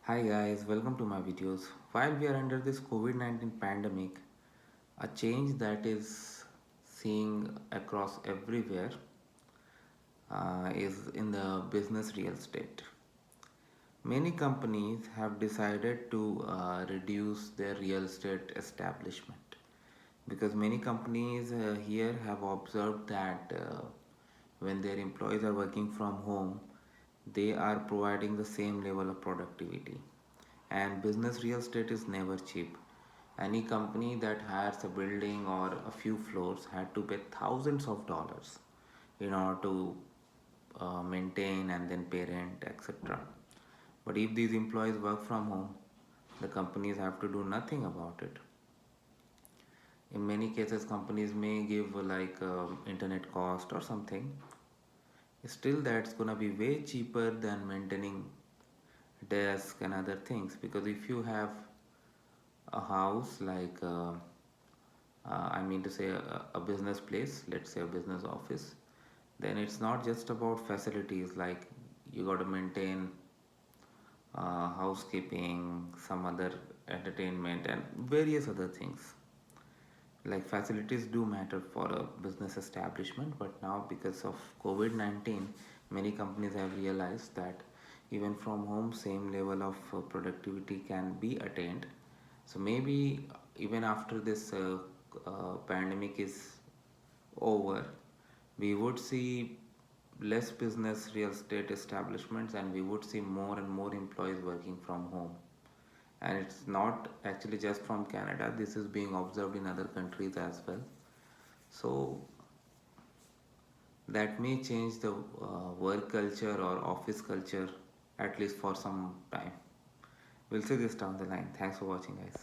Hi guys, welcome to my videos. While we are under this COVID-19 pandemic, a change that is seeing across everywhere is in the business real estate. Many companies have decided to reduce their real estate establishment because many companies here have observed that when their employees are working from home, they are providing the same level of productivity. And business real estate is never cheap. Any company that hires a building or a few floors had to pay thousands of dollars in order to maintain and then pay rent, etc. But if these employees work from home, the companies have to do nothing about it. In many cases, companies may give internet cost or something. Still, that's gonna be way cheaper than maintaining desk and other things, because if you have a house I mean to say a business place, let's say a business office, then it's not just about facilities, like you got to maintain housekeeping, some other entertainment, and various other things. Like facilities do matter for a business establishment, but now because of COVID-19, many companies have realized that even from home, same level of productivity can be attained. So maybe even after this pandemic is over, we would see less business real estate establishments, and we would see more and more employees working from home. And it's not actually just from Canada, this is being observed in other countries as well. So that may change the work culture or office culture, at least for some time. We'll see this down the line. Thanks for watching, guys.